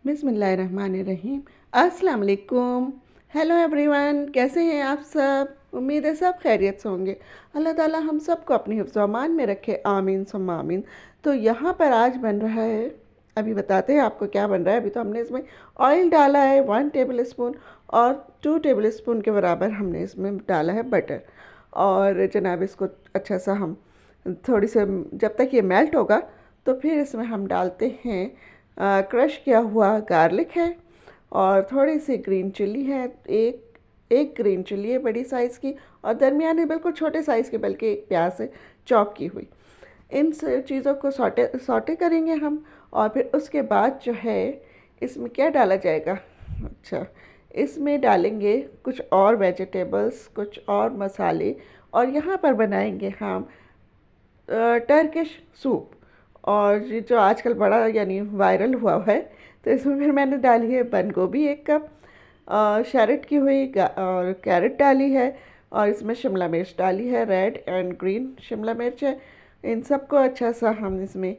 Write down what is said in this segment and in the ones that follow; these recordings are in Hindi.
बिस्मिल्लाहिर्रहमानिर्रहीम। अस्सलाम वालेकुम। हेलो एवरीवन, कैसे हैं आप सब? उम्मीद है सब खैरियत से होंगे। अल्लाह ताला हम सबको अपनी हिफ्ज़ व अमान में रखे, आमीन सुम्मा आमीन। तो यहाँ पर आज बन रहा है, अभी बताते हैं आपको क्या बन रहा है। अभी तो हमने इसमें ऑयल डाला है 1 टेबल स्पून, और 2 टेबल स्पून के बराबर हमने इसमें डाला है बटर। और जनाब इसको अच्छा सा हम थोड़ी से, जब तक ये मेल्ट होगा तो फिर इसमें हम डालते हैं क्रश किया हुआ गार्लिक है, और थोड़ी सी ग्रीन चिल्ली है। एक ग्रीन चिल्ली है बड़ी साइज़ की, और दरमियाने बिल्कुल छोटे साइज़ की, बल्कि एक प्याज है चॉप की हुई। इन चीज़ों को सॉटे सॉटे करेंगे हम। और फिर उसके बाद जो है इसमें क्या डाला जाएगा, अच्छा, इसमें डालेंगे कुछ और वेजिटेबल्स, कुछ और मसाले। और यहाँ पर बनाएंगे हम टर्किश सूप। और ये जो आजकल बड़ा यानी वायरल हुआ है, तो इसमें फिर मैंने डाली है बंद गोभी 1 कप, शैरट की हुई और कैरेट डाली है, और इसमें शिमला मिर्च डाली है, रेड एंड ग्रीन शिमला मिर्च है। इन सबको अच्छा सा हम इसमें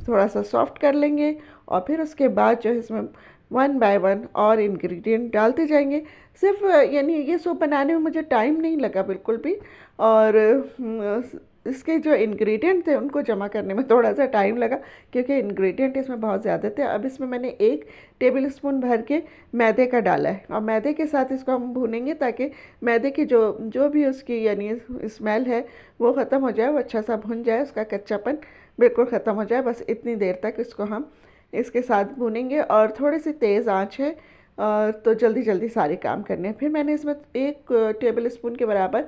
थोड़ा सा सॉफ्ट कर लेंगे। और फिर उसके बाद जो है इसमें 1 बाय 1 और इंग्रेडिएंट डालते जाएंगे। सिर्फ यानी ये सूप बनाने में मुझे टाइम नहीं लगा बिल्कुल भी। और इसके जो इंग्रेडिएंट थे उनको जमा करने में थोड़ा सा टाइम लगा, क्योंकि इंग्रेडिएंट इसमें बहुत ज़्यादा थे। अब इसमें मैंने 1 टेबल स्पून भर के मैदे का डाला है, और मैदे के साथ इसको हम भूनेंगे ताकि मैदे की जो जो भी उसकी यानी स्मेल है वो ख़त्म हो जाए, वो अच्छा सा भुन जाए, उसका कच्चापन बिल्कुल ख़त्म हो जाए। बस इतनी देर तक इसको हम इसके साथ भूनेंगे, और थोड़ी सी तेज़ आंच है। तो जल्दी जल्दी सारे काम करने हैं। फिर मैंने इसमें 1 टेबल स्पून के बराबर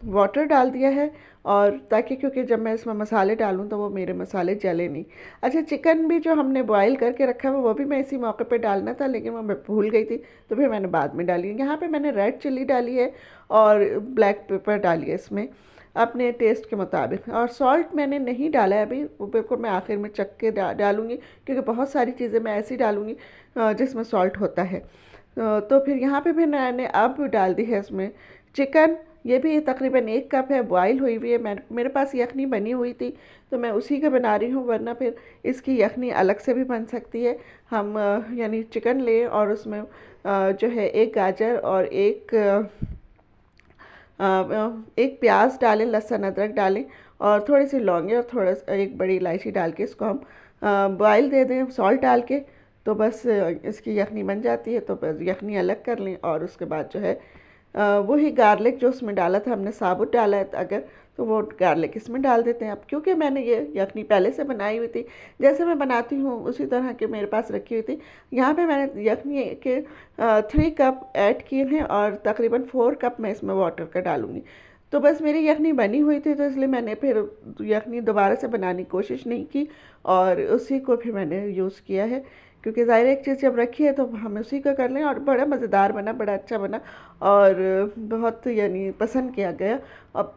वाटर डाल दिया है, और ताकि, क्योंकि जब मैं इसमें मसाले डालूं तो वो मेरे मसाले जले नहीं। अच्छा, चिकन भी जो हमने बॉईल करके रखा हुआ वो भी मैं इसी मौके पे डालना था, लेकिन वो मैं भूल गई थी, तो फिर मैंने बाद में डाली। यहाँ पे मैंने रेड चिल्ली डाली है, और ब्लैक पेपर डाली है इसमें अपने टेस्ट के मुताबिक। और सॉल्ट मैंने नहीं डाला है अभी, वो बिल्कुल मैं आखिर में चख के डालूँगी, क्योंकि बहुत सारी चीज़ें मैं ऐसी डालूँगी जिसमें सॉल्ट होता है। तो फिर यहाँ पे भी मैंने अब डाल दी है इसमें चिकन। ये भी तकरीबन 1 कप है, बॉईल हुई हुई है। मेरे पास यखनी बनी हुई थी, तो मैं उसी का बना रही हूँ, वरना फिर इसकी यखनी अलग से भी बन सकती है। हम यानी चिकन लें, और उसमें जो है 1 गाजर और एक प्याज डालें, लहसुन अदरक डालें, और थोड़ी सी लौंगे, और थोड़ा सा 1 बड़ी इलायची डाल के इसको हम बॉयल दे दें सॉल्ट डाल के। तो बस इसकी यखनी बन जाती है। तो बस यखनी अलग कर लें, और उसके बाद जो है वही गार्लिक जो उसमें डाला था हमने, साबुत डाला है अगर, तो वो गार्लिक इसमें डाल देते हैं। अब क्योंकि मैंने ये यखनी पहले से बनाई हुई थी, जैसे मैं बनाती हूँ उसी तरह के मेरे पास रखी हुई थी। यहाँ पे मैंने यखनी के 3 कप ऐड किए हैं, और तकरीबन 4 कप मैं इसमें वाटर का डालूँगी। तो बस मेरी यखनी बनी हुई थी, तो इसलिए मैंने फिर यखनी दोबारा से बनाने की कोशिश नहीं की, और उसी को फिर मैंने यूज़ किया है। क्योंकि ज़ाहिर एक चीज़ जब रखी है तो हम उसी का कर लें। और बड़ा मज़ेदार बना, बड़ा अच्छा बना, और बहुत यानी पसंद किया गया। अब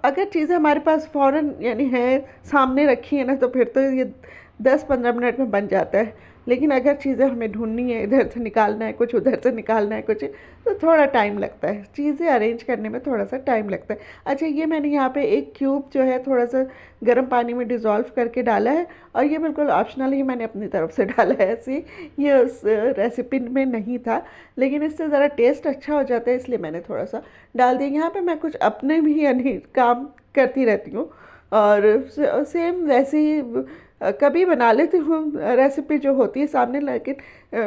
अगर चीज़ें हमारे पास फ़ौरन यानी है, सामने रखी है ना, तो फिर तो ये 10-15 मिनट में बन जाता है। लेकिन अगर चीज़ें हमें ढूंढनी है, इधर से निकालना है कुछ, उधर से निकालना है कुछ, तो थोड़ा टाइम लगता है, चीज़ें अरेंज करने में थोड़ा सा टाइम लगता है। अच्छा, ये मैंने यहाँ पे 1 क्यूब जो है थोड़ा सा गर्म पानी में डिज़ोल्व करके डाला है, और ये बिल्कुल ऑप्शनल ही मैंने अपनी तरफ से डाला है ऐसे, ये उस रेसिपी में नहीं था, लेकिन इससे ज़रा टेस्ट अच्छा हो जाता है, इसलिए मैंने थोड़ा सा डाल दिया। यहाँ पे मैं कुछ अपने भी यानी काम करती रहती हूँ, और सेम वैसे ही कभी बना लेती हूँ रेसिपी जो होती है सामने, लेकिन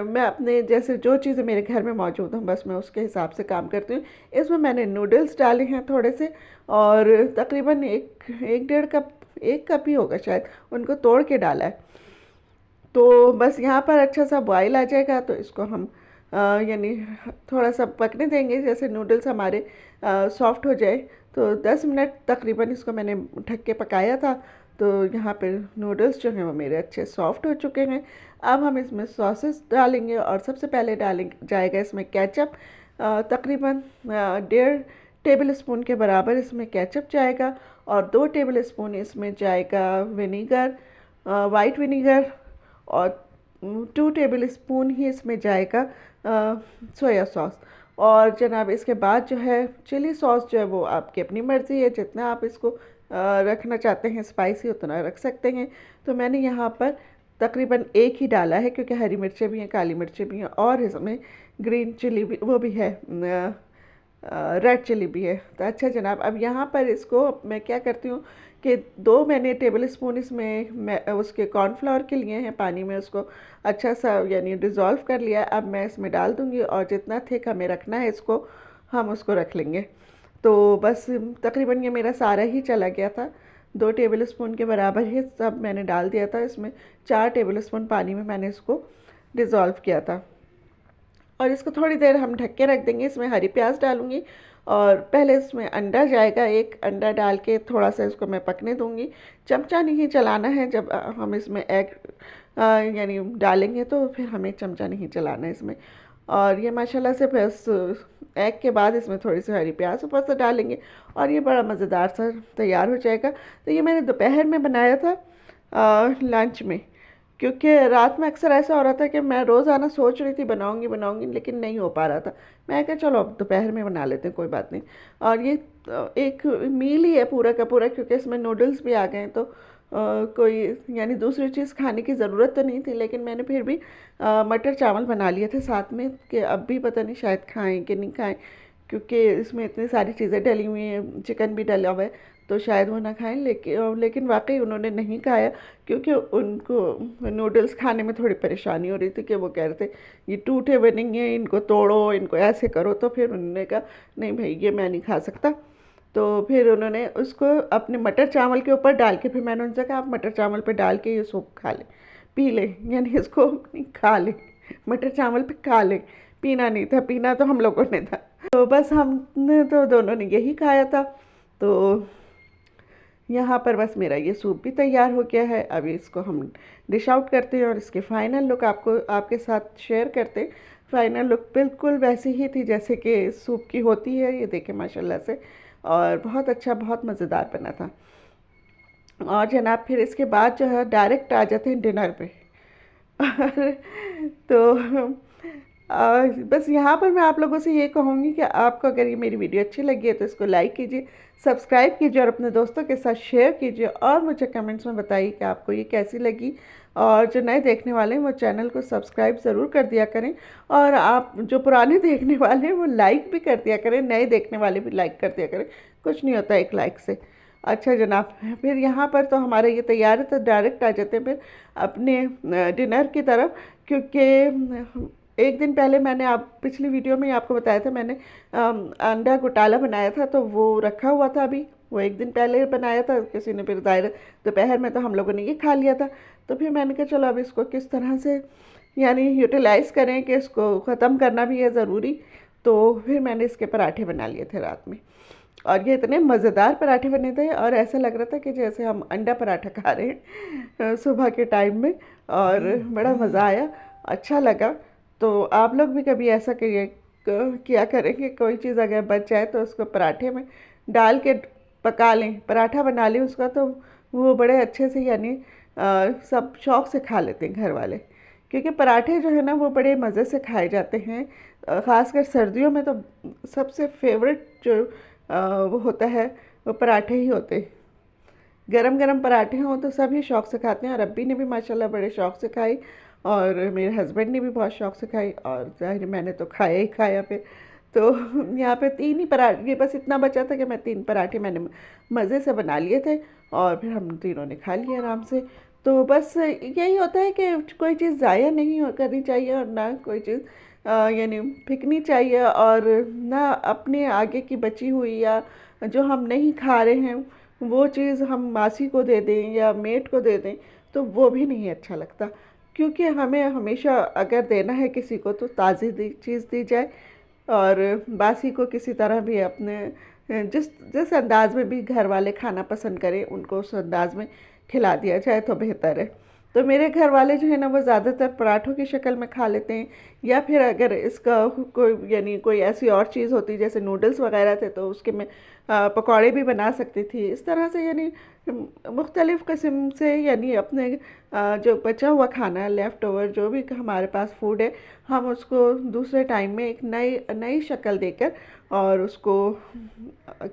मैं अपने जैसे जो चीज़ें मेरे घर में मौजूद हूँ बस मैं उसके हिसाब से काम करती हूँ। इसमें मैंने नूडल्स डाले हैं थोड़े से, और तकरीबन एक डेढ़ कप, 1 कप ही होगा शायद, उनको तोड़ के डाला है। तो बस यहाँ पर अच्छा सा बॉयल आ जाएगा, तो इसको हम यानी थोड़ा सा पकने देंगे, जैसे नूडल्स हमारे सॉफ्ट हो जाए। तो 10 मिनट तकरीबन इसको मैंने ढक के पकाया था। तो यहाँ पे नूडल्स जो हैं वो मेरे अच्छे सॉफ्ट हो चुके हैं। अब हम इसमें सॉसेस डालेंगे, और सबसे पहले डालेंगे जाएगा इसमें केचप। तकरीबन 1.5 टेबल स्पून के बराबर इसमें केचप जाएगा, और 2 टेबल स्पून इसमें जाएगा विनीगर, वाइट विनीगर, और 2 टेबल स्पून ही इसमें जाएगा सोया सॉस। और जनाब इसके बाद जो है चिली सॉस जो है वो आपकी अपनी मर्ज़ी है, जितना आप इसको रखना चाहते हैं स्पाइसी उतना रख सकते हैं। तो मैंने यहाँ पर तकरीबन एक ही डाला है, क्योंकि हरी मिर्चें भी हैं, काली मिर्चें भी हैं, और इसमें ग्रीन चिली भी, वो भी है, रेड चिली भी है। तो अच्छा जनाब, अब यहाँ पर इसको मैं क्या करती हूँ कि 2 मैंने टेबल स्पून इसमें मैं उसके कॉर्नफ्लावर के लिए हैं, पानी में उसको अच्छा सा यानी डिज़ोल्व कर लिया। अब मैं इसमें डाल दूँगी, और जितना थिक हमें रखना है इसको, हम उसको रख लेंगे। तो बस तकरीबन ये मेरा सारा ही चला गया था, 2 टेबल स्पून के बराबर ही सब मैंने डाल दिया था इसमें। 4 टेबल स्पून पानी में मैंने इसको डिज़ोल्व किया था, और इसको थोड़ी देर हम ढक के रख देंगे। इसमें हरी प्याज डालूंगी, और पहले इसमें अंडा जाएगा, एक अंडा डाल के थोड़ा सा इसको मैं पकने दूंगी। चमचा नहीं चलाना है, जब हम इसमें एग यानी डालेंगे तो फिर हमें चमचा नहीं चलाना है इसमें। और ये माशाल्लाह से बस एग के बाद इसमें थोड़ी सी हरी प्याज ऊपर से डालेंगे, और ये बड़ा मज़ेदार सा तैयार हो जाएगा। तो ये मैंने दोपहर में बनाया था लंच में, क्योंकि रात में अक्सर ऐसा हो रहा था कि मैं रोज़ाना सोच रही थी बनाऊंगी बनाऊंगी, लेकिन नहीं हो पा रहा था। मैं कहा चलो अब दोपहर में बना लेते हैं, कोई बात नहीं। और ये एक मील ही है पूरा का पूरा, क्योंकि इसमें नूडल्स भी आ गए हैं, तो कोई यानी दूसरी चीज़ खाने की ज़रूरत तो नहीं थी, लेकिन मैंने फिर भी मटर चावल बना लिए थे साथ में, कि अब भी पता नहीं शायद खाएं कि नहीं खाएं, क्योंकि इसमें इतनी सारी चीज़ें डली हुई हैं, चिकन भी डला हुआ है, तो शायद वो ना खाएं। लेकिन वाकई उन्होंने नहीं खाया, क्योंकि उनको नूडल्स खाने में थोड़ी परेशानी हो रही थी, कि वो कह रहे थे ये टूटे बनेंगे, इनको तोड़ो, इनको ऐसे करो। तो फिर उन्होंने कहा नहीं भाई, ये मैं नहीं खा सकता। तो फिर उन्होंने उसको अपने मटर चावल के ऊपर डाल के, फिर मैंने उनसे कहा आप मटर चावल पे डाल के ये सूप खा लें, पी लें, यानी इसको खा लें, मटर चावल पे खा लें। पीना नहीं था, पीना तो हम लोगों ने था। तो बस हमने तो दोनों ने यही खाया था। तो यहाँ पर बस मेरा ये सूप भी तैयार हो गया है। अभी इसको हम डिश आउट करते हैं, और इसके फ़ाइनल लुक आपको आपके साथ शेयर करते हैं। फ़ाइनल लुक बिल्कुल वैसी ही थी जैसे कि सूप की होती है, ये देखें माशाल्लाह से, और बहुत अच्छा, बहुत मज़ेदार बना था। और जनाब फिर इसके बाद जो है डायरेक्ट आ जाते हैं डिनर पे। तो बस यहाँ पर मैं आप लोगों से ये कहूँगी कि आपको अगर ये मेरी वीडियो अच्छी लगी है तो इसको लाइक कीजिए, सब्सक्राइब कीजिए, और अपने दोस्तों के साथ शेयर कीजिए, और मुझे कमेंट्स में बताइए कि आपको ये कैसी लगी। और जो नए देखने वाले हैं वो चैनल को सब्सक्राइब ज़रूर कर दिया करें, और आप जो पुराने देखने वाले हैं वो लाइक भी कर दिया करें, नए देखने वाले भी लाइक कर दिया करें, कुछ नहीं होता एक लाइक से। अच्छा जनाब, फिर यहाँ पर तो हमारा ये तैयार है, तो डायरेक्ट आ जाते हैं फिर अपने डिनर की तरफ। क्योंकि एक दिन पहले मैंने आप पिछली वीडियो में ही आपको बताया था, मैंने अंडा घोटाला बनाया था, तो वो रखा हुआ था अभी, वो एक दिन पहले बनाया था किसी ने, फिर दायरा दोपहर में तो हम लोगों ने ये खा लिया था। तो फिर मैंने कहा चलो अब इसको किस तरह से यानी यूटिलाइज़ करें, कि इसको ख़त्म करना भी है ज़रूरी। तो फिर मैंने इसके पराठे बना लिए थे रात में, और ये इतने मज़ेदार पराठे बने थे, और ऐसा लग रहा था कि जैसे हम अंडा पराठा खा रहे हैं सुबह के टाइम में, और बड़ा मज़ा आया, अच्छा लगा। तो आप लोग भी कभी ऐसा करिए, किया करेंगे, कोई चीज़ अगर बच जाए तो उसको पराठे में डाल के पका लें, पराठा बना लें उसका, तो वो बड़े अच्छे से यानी सब शौक़ से खा लेते हैं घर वाले। क्योंकि पराठे जो है ना वो बड़े मज़े से खाए जाते हैं, ख़ासकर सर्दियों में तो सबसे फेवरेट जो वो होता है वो पराठे ही होते हैं। गरम गरम पराठे हों तो सभी शौक़ से खाते हैं, और अब्बी ने भी माशाल्लाह बड़े शौक़ से खाई, और मेरे हस्बैंड ने भी बहुत शौक़ से खाई, और ज़ाहिर मैंने तो खाया ही खाया फिर। तो यहाँ पे 3 ही पराठे, बस इतना बचा था कि मैं 3 पराठे मैंने मज़े से बना लिए थे, और फिर हम तीनों ने खा लिया आराम से। तो बस यही होता है कि कोई चीज़ ज़ाया नहीं करनी चाहिए, और ना कोई चीज़ यानी फेंकनी चाहिए, और ना अपने आगे की बची हुई या जो हम नहीं खा रहे हैं वो चीज़ हम मासी को दे दें या मेट को दे दें, तो वो भी नहीं अच्छा लगता। क्योंकि हमें हमेशा अगर देना है किसी को तो ताज़ी चीज़ दी जाए, और बासी को किसी तरह भी अपने जिस जिस अंदाज़ में भी घर वाले खाना पसंद करें उनको उस अंदाज़ में खिला दिया जाए तो बेहतर है। तो मेरे घर वाले जो है ना वो ज़्यादातर पराठों की शक्ल में खा लेते हैं, या फिर अगर इसका कोई यानी कोई ऐसी और चीज़ होती जैसे नूडल्स वगैरह थे तो उसके मैं पकौड़े भी बना सकती थी। इस तरह से यानी मुख्तलिफ़ किस्म से यानी अपने जो बचा हुआ खाना लेफ़्ट ओवर जो भी हमारे पास फूड है, हम उसको दूसरे टाइम में एक नई नई शक्ल देकर और उसको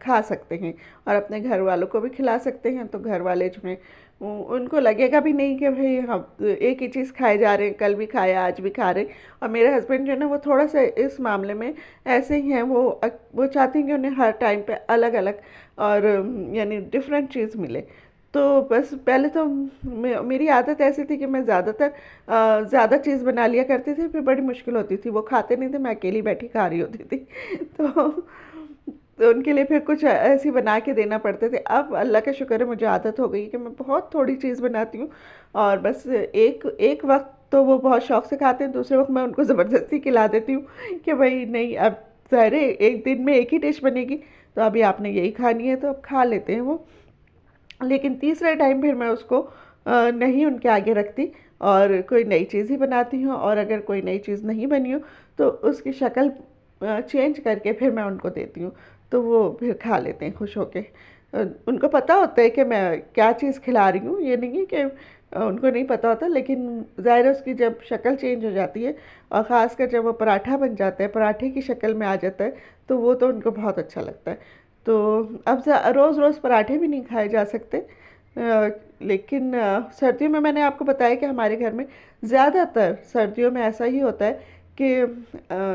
खा सकते हैं, और अपने घर वालों को भी खिला सकते हैं। तो घर वाले जो हैं उनको लगेगा भी नहीं कि भाई हम एक ही चीज़ खाए जा रहे हैं, कल भी खाया आज भी खा रहे हैं। और मेरे हस्बैंड जो है ना वो थोड़ा सा इस मामले में ऐसे ही हैं, वो चाहते हैं कि उन्हें हर टाइम पे अलग अलग और यानी डिफरेंट चीज़ मिले। तो बस पहले तो मेरी आदत ऐसी थी कि मैं ज़्यादातर ज़्यादा चीज़ बना लिया करती थी, फिर बड़ी मुश्किल होती थी, वो खाते नहीं थे, मैं अकेली बैठी खा रही होती थी। तो तो उनके लिए फिर कुछ ऐसी बना के देना पड़ते थे। अब अल्लाह का शुक्र है मुझे आदत हो गई कि मैं बहुत थोड़ी चीज़ बनाती हूँ, और बस एक एक वक्त तो वो बहुत शौक से खाते हैं, दूसरे वक्त मैं उनको ज़बरदस्ती खिला देती हूँ कि भाई नहीं, अब ज़ाहिर है एक दिन में एक ही डिश बनेगी, तो अभी आपने यही खानी है, तो अब खा लेते हैं वो। लेकिन तीसरे टाइम फिर मैं उसको नहीं उनके आगे रखती, और कोई नई चीज़ ही बनाती हूँ, और अगर कोई नई चीज़ नहीं बनी हो तो उसकी शक्ल चेंज करके फिर मैं उनको देती हूँ, तो वो फिर खा लेते हैं खुश होके। उनको पता होता है कि मैं क्या चीज़ खिला रही हूँ, ये नहीं है कि उनको नहीं पता होता, लेकिन ज़ाहिर है उसकी जब शक्ल चेंज हो जाती है, और ख़ासकर जब वो पराठा बन जाता है, पराठे की शक्ल में आ जाता है, तो वो तो उनको बहुत अच्छा लगता है। तो अब रोज़ रोज़ पराठे भी नहीं खाए जा सकते, लेकिन सर्दियों में मैंने आपको बताया कि हमारे घर में ज़्यादातर सर्दियों में ऐसा ही होता है कि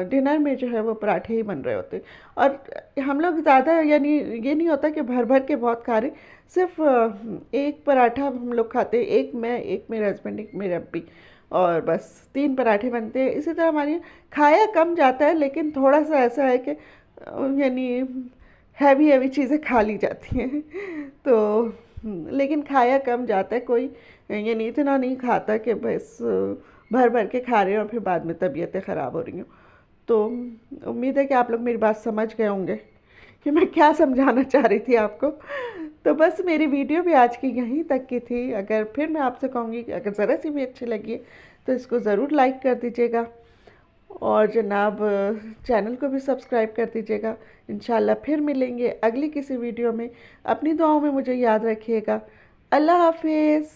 डिनर में जो है वो पराठे ही बन रहे होते हैं। और हम लोग ज़्यादा यानी ये नहीं होता कि भर भर के बहुत खा रहे, सिर्फ एक पराठा हम लोग खाते हैं, एक मैं, एक मेरे हस्बैंड, एक मेरे अब्बी, और बस 3 पराठे बनते हैं। इसी तरह हमारे यहाँ खाया कम जाता है, लेकिन थोड़ा सा ऐसा है कि यानी हैवी हैवी चीज़ें खा ली जाती हैं। तो लेकिन खाया कम जाता है, कोई ये नहीं, इतना नहीं खाता कि बस भर भर के खा रहे हैं और फिर बाद में तबीयतें ख़राब हो रही हों। तो उम्मीद है कि आप लोग मेरी बात समझ गए होंगे कि मैं क्या समझाना चाह रही थी आपको। तो बस मेरी वीडियो भी आज की यहीं तक की थी। अगर फिर मैं आपसे कहूँगी कि अगर ज़रा सी भी अच्छी लगी है तो इसको ज़रूर लाइक कर दीजिएगा, और जनाब चैनल को भी सब्सक्राइब कर दीजिएगा। इंशाल्लाह फिर मिलेंगे अगली किसी वीडियो में। अपनी दुआओं में मुझे याद रखिएगा। अल्लाह हाफिज़।